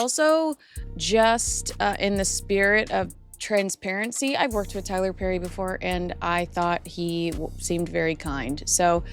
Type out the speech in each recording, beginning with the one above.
also just in the spirit of transparency. I've worked with Tyler Perry before, and I thought he seemed very kind. So,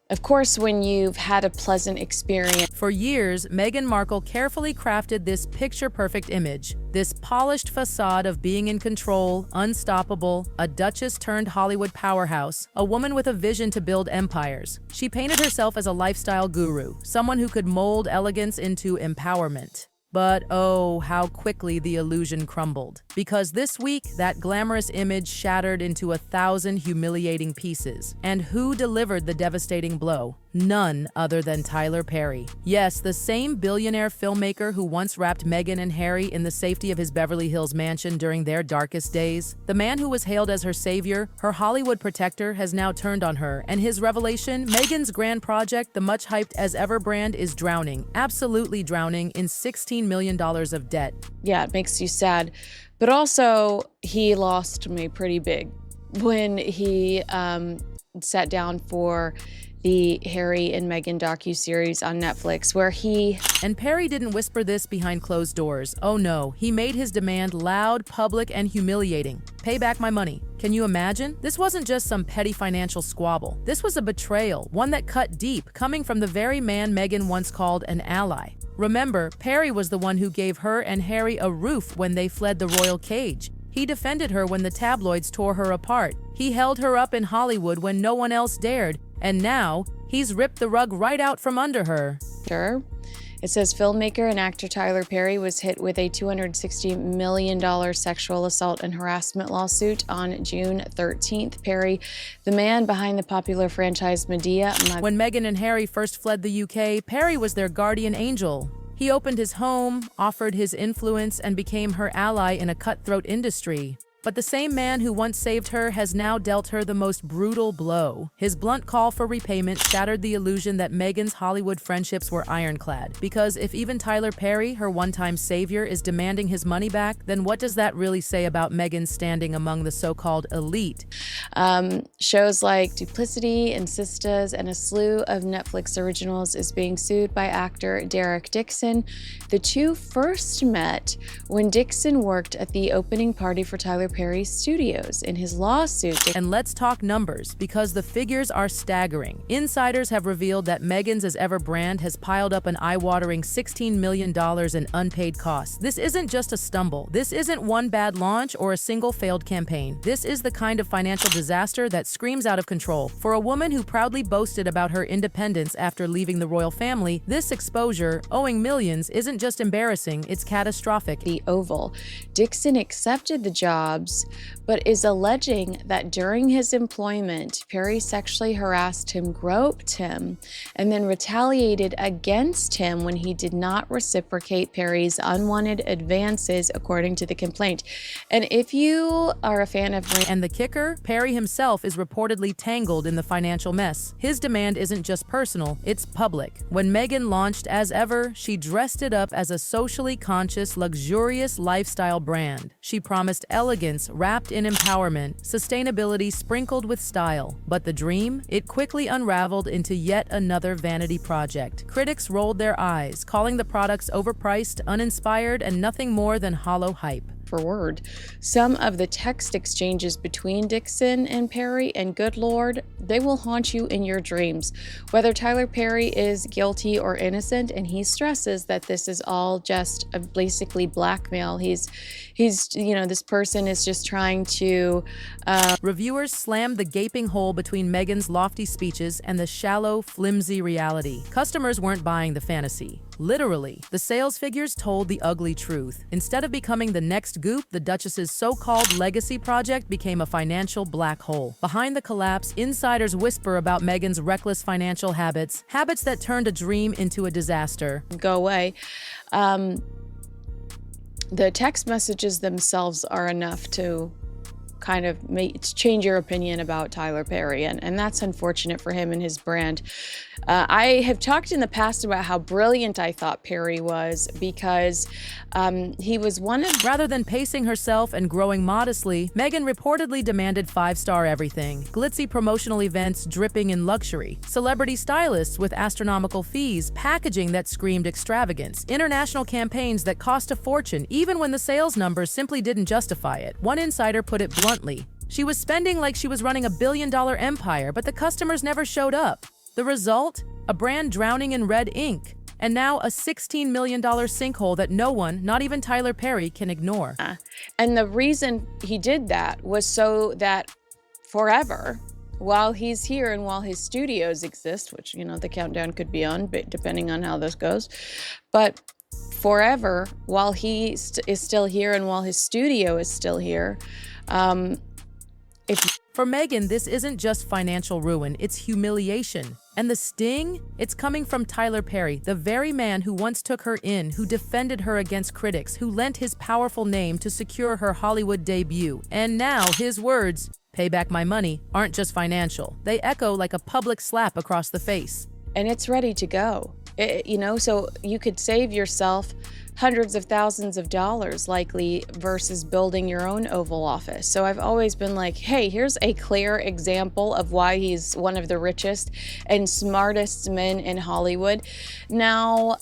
of course, when you've had a pleasant experience. For years, Meghan Markle carefully crafted this picture-perfect image, this polished facade of being in control, unstoppable, a duchess turned Hollywood powerhouse, a woman with a vision to build empires. She painted herself as a lifestyle guru, someone who could mold elegance into empowerment. But oh, how quickly the illusion crumbled. Because this week, that glamorous image shattered into 1,000 humiliating pieces. And who delivered the devastating blow? None other than Tyler Perry. Yes, the same billionaire filmmaker who once wrapped Meghan and Harry in the safety of his Beverly Hills mansion during their darkest days. The man who was hailed as her savior, her Hollywood protector, has now turned on her, and his revelation, Meghan's grand project, the much-hyped as ever brand, is drowning, absolutely drowning, in $16 million of debt. Yeah, it makes you sad. But also, he lost me pretty big when he sat down for the Harry and Meghan docuseries on Netflix, where he... And Perry didn't whisper this behind closed doors. Oh no, he made his demand loud, public, and humiliating. Pay back my money. Can you imagine? This wasn't just some petty financial squabble. This was a betrayal, one that cut deep, coming from the very man Meghan once called an ally. Remember, Perry was the one who gave her and Harry a roof when they fled the royal cage. He defended her when the tabloids tore her apart. He held her up in Hollywood when no one else dared. And now, he's ripped the rug right out from under her. Sure. It says filmmaker and actor Tyler Perry was hit with a $260 million sexual assault and harassment lawsuit on June 13th. Perry, the man behind the popular franchise Medea. When Meghan and Harry first fled the UK, Perry was their guardian angel. He opened his home, offered his influence, and became her ally in a cutthroat industry. But the same man who once saved her has now dealt her the most brutal blow. His blunt call for repayment shattered the illusion that Meghan's Hollywood friendships were ironclad. Because if even Tyler Perry, her one-time savior, is demanding his money back, then what does that really say about Meghan's standing among the so-called elite? Shows like Duplicity and Sistas and a slew of Netflix originals is being sued by actor Derek Dixon. The two first met when Dixon worked at the opening party for Tyler Perry's studios. In his lawsuit. And let's talk numbers, because the figures are staggering. Insiders have revealed that Meghan's As Ever brand has piled up an eye-watering $16 million in unpaid costs. This isn't just a stumble. This isn't one bad launch or a single failed campaign. This is the kind of financial disaster that screams out of control. For a woman who proudly boasted about her independence after leaving the royal family, this exposure, owing millions, isn't just embarrassing, it's catastrophic. The Oval. Dixon accepted the jobs, but is alleging that during his employment, Perry sexually harassed him, groped him, and then retaliated against him when he did not reciprocate Perry's unwanted advances, according to the complaint. And if you are a fan of... And the kicker? Perry himself is reportedly tangled in the financial mess. His demand isn't just personal, it's public. When Meghan launched As Ever, she dressed it up as a socially conscious, luxurious lifestyle brand. She promised elegance wrapped in empowerment, sustainability sprinkled with style. But the dream? It quickly unraveled into yet another vanity project. Critics rolled their eyes, calling the products overpriced, uninspired, and nothing more than hollow hype. For word. Some of the text exchanges between Dixon and Perry, and good Lord, they will haunt you in your dreams. Whether Tyler Perry is guilty or innocent, and he stresses that this is all just basically blackmail. He's, this person is just trying to... Reviewers slammed the gaping hole between Meghan's lofty speeches and the shallow, flimsy reality. Customers weren't buying the fantasy. Literally, the sales figures told the ugly truth. Instead of becoming the next Goop, the Duchess's so-called legacy project became a financial black hole. Behind the collapse, insiders whisper about Meghan's reckless financial habits that turned a dream into a disaster. Go away. The text messages themselves are enough to kind of change your opinion about Tyler Perry, and that's unfortunate for him and his brand. I have talked in the past about how brilliant I thought Perry was because he was one of... Rather than pacing herself and growing modestly, Meghan reportedly demanded five-star everything, glitzy promotional events dripping in luxury, celebrity stylists with astronomical fees, packaging that screamed extravagance, international campaigns that cost a fortune even when the sales numbers simply didn't justify it. One insider put it bluntly: she was spending like she was running a billion-dollar empire, but the customers never showed up. The result? A brand drowning in red ink. And now a $16 million sinkhole that no one, not even Tyler Perry, can ignore. And the reason he did that was so that forever, while he's here and while his studios exist, which, you know, the countdown could be on, but depending on how this goes, but forever, while he is still here and while his studio is still here, For Meghan, this isn't just financial ruin, it's humiliation. And the sting? It's coming from Tyler Perry, the very man who once took her in, who defended her against critics, who lent his powerful name to secure her Hollywood debut. And now his words, "Pay back my money," aren't just financial. They echo like a public slap across the face. And it's ready to go. You know, so you could save yourself hundreds of thousands of dollars likely versus building your own Oval Office. So I've always been like, hey, here's a clear example of why he's one of the richest and smartest men in Hollywood. Now,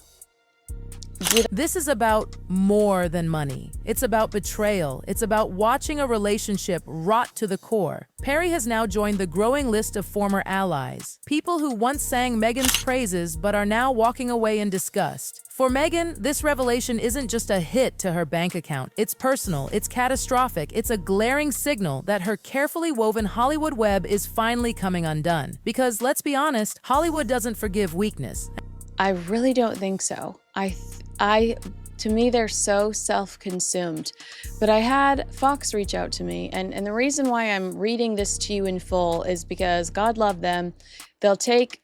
this is about more than money. It's about betrayal. It's about watching a relationship rot to the core. Perry has now joined the growing list of former allies, people who once sang Meghan's praises but are now walking away in disgust. For Meghan, this revelation isn't just a hit to her bank account. It's personal, it's catastrophic, it's a glaring signal that her carefully woven Hollywood web is finally coming undone. Because let's be honest, Hollywood doesn't forgive weakness. I really don't think so. To me, they're so self-consumed. But I had Fox reach out to me, and the reason why I'm reading this to you in full is because, God love them, they'll take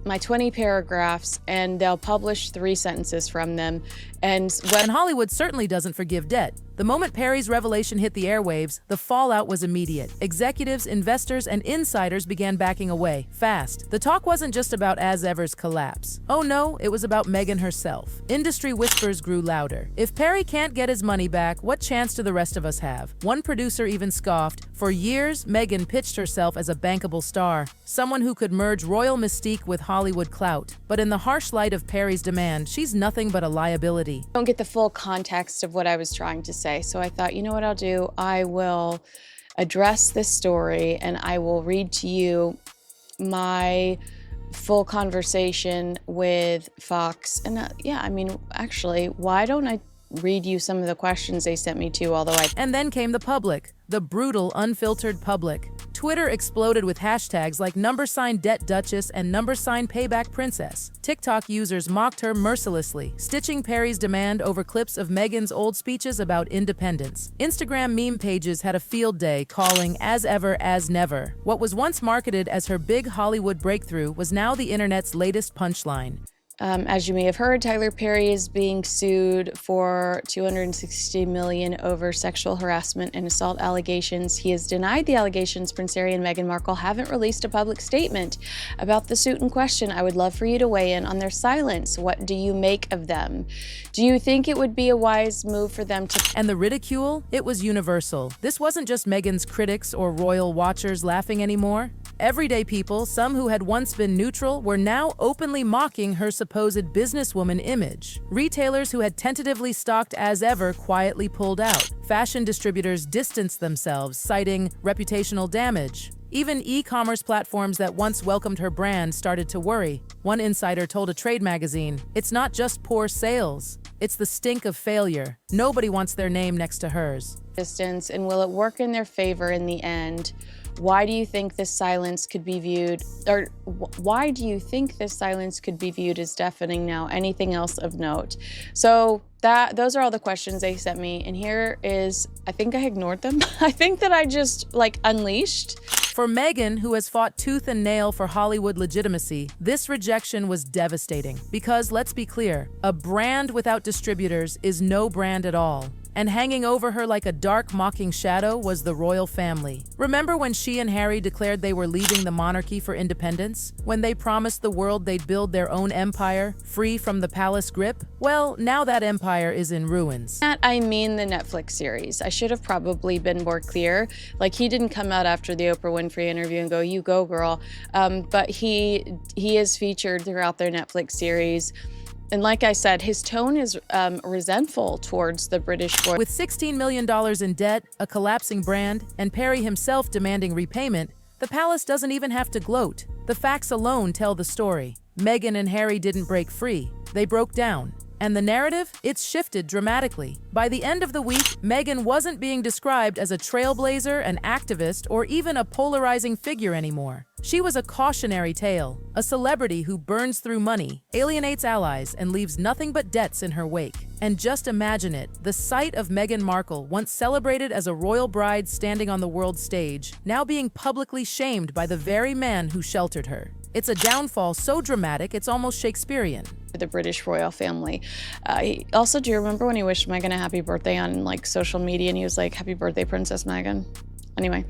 my 20 paragraphs and they'll publish 3 sentences from them. And Hollywood certainly doesn't forgive debt. The moment Perry's revelation hit the airwaves, the fallout was immediate. Executives, investors, and insiders began backing away, fast. The talk wasn't just about As Ever's collapse. Oh no, it was about Meghan herself. Industry whispers grew louder. If Perry can't get his money back, what chance do the rest of us have? One producer even scoffed. For years, Meghan pitched herself as a bankable star, someone who could merge royal mystique with Hollywood clout. But in the harsh light of Perry's demand, she's nothing but a liability. I don't get the full context of what I was trying to say. So I thought, you know what I'll do? I will address this story and I will read to you my full conversation with Fox. And yeah, I mean, actually, why don't I read you some of the questions they sent me to, although And then came the public, the brutal, unfiltered public. Twitter exploded with hashtags like #DebtDuchess and #PaybackPrincess. TikTok users mocked her mercilessly, stitching Perry's demand over clips of Meghan's old speeches about independence. Instagram meme pages had a field day calling As Ever, As Never. What was once marketed as her big Hollywood breakthrough was now the internet's latest punchline. As you may have heard, Tyler Perry is being sued for $260 million over sexual harassment and assault allegations. He has denied the allegations. Prince Harry and Meghan Markle haven't released a public statement about the suit in question. I would love for you to weigh in on their silence. What do you make of them? Do you think it would be a wise move for them to... And the ridicule? It was universal. This wasn't just Meghan's critics or royal watchers laughing anymore. Everyday people, some who had once been neutral, were now openly mocking her supposed businesswoman image. Retailers who had tentatively stocked As Ever quietly pulled out. Fashion distributors distanced themselves, citing reputational damage. Even e-commerce platforms that once welcomed her brand started to worry. One insider told a trade magazine, "It's not just poor sales, it's the stink of failure. Nobody wants their name next to hers." Distance, and will it work in their favor in the end? Why do you think this silence could be viewed, or why do you think this silence could be viewed as deafening now? Anything else of note? So those are all the questions they sent me, and here is, I think I ignored them. I think that I just unleashed. For Meghan, who has fought tooth and nail for Hollywood legitimacy, this rejection was devastating. Because let's be clear, a brand without distributors is no brand at all. and hanging over her like a dark, mocking shadow was the royal family. Remember when she and Harry declared they were leaving the monarchy for independence? When they promised the world they'd build their own empire, free from the palace grip? Well, now that empire is in ruins. I mean the Netflix series. I should have probably been more clear. Like, he didn't come out after the Oprah Winfrey interview and go, "You go, girl." But he is featured throughout their Netflix series. And like I said, his tone is resentful towards the British royal. With $16 million in debt, a collapsing brand, and Perry himself demanding repayment, the palace doesn't even have to gloat. The facts alone tell the story. Meghan and Harry didn't break free. They broke down. And the narrative? It's shifted dramatically. By the end of the week, Meghan wasn't being described as a trailblazer, an activist, or even a polarizing figure anymore. She was a cautionary tale, a celebrity who burns through money, alienates allies, and leaves nothing but debts in her wake. And just imagine it, the sight of Meghan Markle, once celebrated as a royal bride standing on the world stage, now being publicly shamed by the very man who sheltered her. It's a downfall so dramatic it's almost Shakespearean. The British royal family. Also, do you remember when he wished Meghan a happy birthday on like social media and he was like, "Happy birthday, Princess Meghan"? Anyway,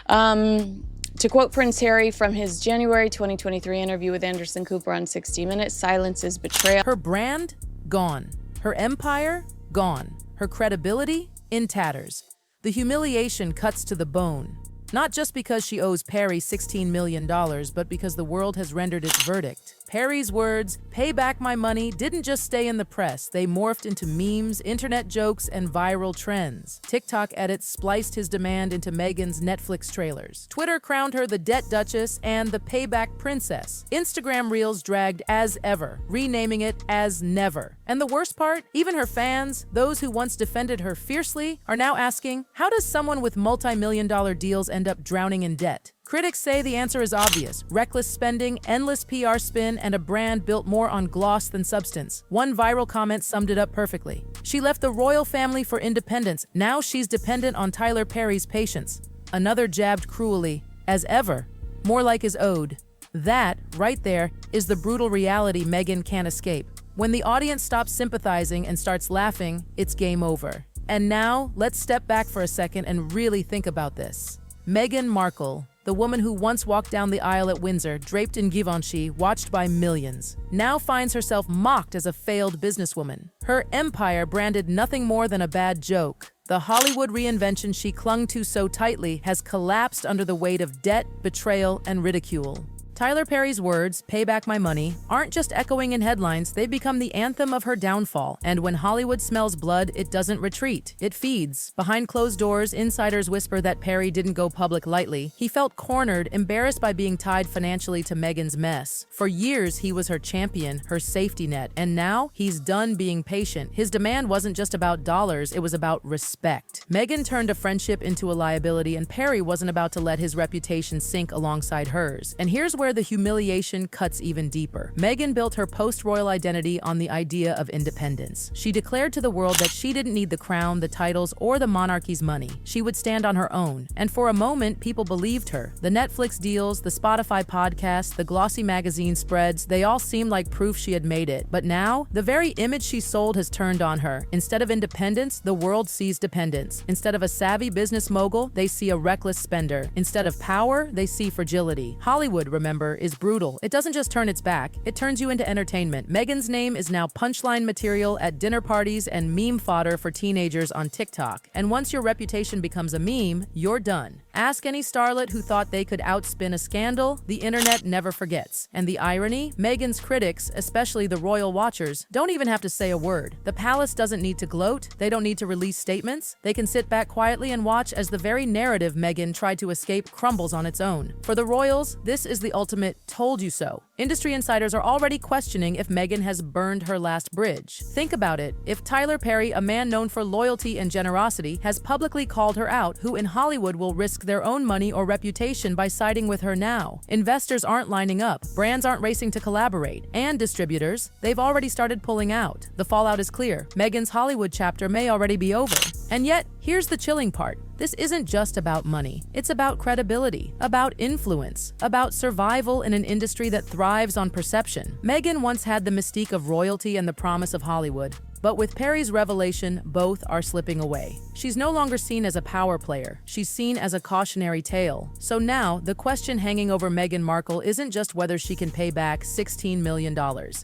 to quote Prince Harry from his January 2023 interview with Anderson Cooper on 60 Minutes, "Silence is betrayal." Her brand? Gone. Her empire? Gone. Her credibility? In tatters. The humiliation cuts to the bone. Not just because she owes Perry $16 million, but because the world has rendered its verdict. Perry's words, "Pay back my money," didn't just stay in the press. They morphed into memes, internet jokes, and viral trends. TikTok edits spliced his demand into Meghan's Netflix trailers. Twitter crowned her the Debt Duchess and the Payback Princess. Instagram Reels dragged As Ever, renaming it As Never. And the worst part? Even her fans, those who once defended her fiercely, are now asking, how does someone with multi-million-dollar deals end up drowning in debt? Critics say the answer is obvious: reckless spending, endless PR spin, and a brand built more on gloss than substance. One viral comment summed it up perfectly. She left the royal family for independence. Now she's dependent on Tyler Perry's patience. Another jabbed cruelly, "As ever," more like his ode. That, right there, is the brutal reality Meghan can't escape. When the audience stops sympathizing and starts laughing, it's game over. And now, let's step back for a second and really think about this. Meghan Markle, the woman who once walked down the aisle at Windsor, draped in Givenchy, watched by millions, now finds herself mocked as a failed businesswoman. Her empire branded nothing more than a bad joke. The Hollywood reinvention she clung to so tightly has collapsed under the weight of debt, betrayal, and ridicule. Tyler Perry's words, "Pay back my money," aren't just echoing in headlines, they've become the anthem of her downfall. And when Hollywood smells blood, it doesn't retreat, it feeds. Behind closed doors, insiders whisper that Perry didn't go public lightly. He felt cornered, embarrassed by being tied financially to Meghan's mess. For years, he was her champion, her safety net, and now he's done being patient. His demand wasn't just about dollars, it was about respect. Meghan turned a friendship into a liability, and Perry wasn't about to let his reputation sink alongside hers. And here's where the humiliation cuts even deeper. Meghan built her post-royal identity on the idea of independence. She declared to the world that she didn't need the crown, the titles, or the monarchy's money. She would stand on her own. And for a moment, people believed her. The Netflix deals, the Spotify podcasts, the glossy magazine spreads, they all seemed like proof she had made it. But now, the very image she sold has turned on her. Instead of independence, the world sees dependence. Instead of a savvy business mogul, they see a reckless spender. Instead of power, they see fragility. Hollywood, remember, is brutal. It doesn't just turn its back, it turns you into entertainment. Meghan's name is now punchline material at dinner parties and meme fodder for teenagers on TikTok. And once your reputation becomes a meme, you're done. Ask any starlet who thought they could outspin a scandal, the internet never forgets. And the irony? Meghan's critics, especially the royal watchers, don't even have to say a word. The palace doesn't need to gloat, they don't need to release statements, they can sit back quietly and watch as the very narrative Meghan tried to escape crumbles on its own. For the royals, this is the ultimate told you so. Industry insiders are already questioning if Meghan has burned her last bridge. Think about it. If Tyler Perry, a man known for loyalty and generosity, has publicly called her out, who in Hollywood will risk their own money or reputation by siding with her now? Investors aren't lining up, brands aren't racing to collaborate, and distributors, they've already started pulling out. The fallout is clear. Meghan's Hollywood chapter may already be over. And yet, here's the chilling part. This isn't just about money. It's about credibility, about influence, about survival in an industry that thrives on perception. Meghan once had the mystique of royalty and the promise of Hollywood. But with Perry's revelation, both are slipping away. She's no longer seen as a power player. She's seen as a cautionary tale. So now, the question hanging over Meghan Markle isn't just whether she can pay back $16 million.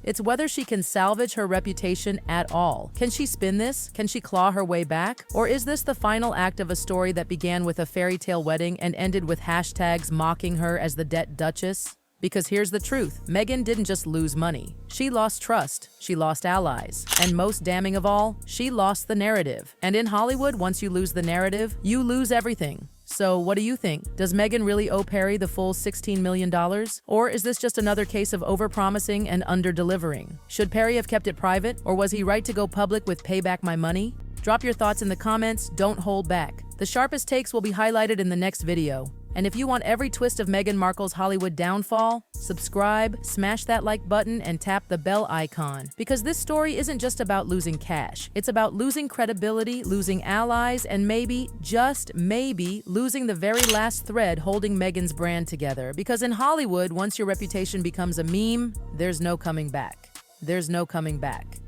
It's whether she can salvage her reputation at all. Can she spin this? Can she claw her way back? Or is this the final act of a story that began with a fairy tale wedding and ended with hashtags mocking her as the debt duchess? Because here's the truth, Meghan didn't just lose money. She lost trust, she lost allies, and most damning of all, she lost the narrative. And in Hollywood, once you lose the narrative, you lose everything. So what do you think? Does Meghan really owe Perry the full $16 million? Or is this just another case of overpromising and under-delivering? Should Perry have kept it private, or was he right to go public with "pay back my money"? Drop your thoughts in the comments, don't hold back. The sharpest takes will be highlighted in the next video. And if you want every twist of Meghan Markle's Hollywood downfall, subscribe, smash that like button, and tap the bell icon. Because this story isn't just about losing cash. It's about losing credibility, losing allies, and maybe, just maybe, losing the very last thread holding Meghan's brand together. Because in Hollywood, once your reputation becomes a meme, there's no coming back. There's no coming back.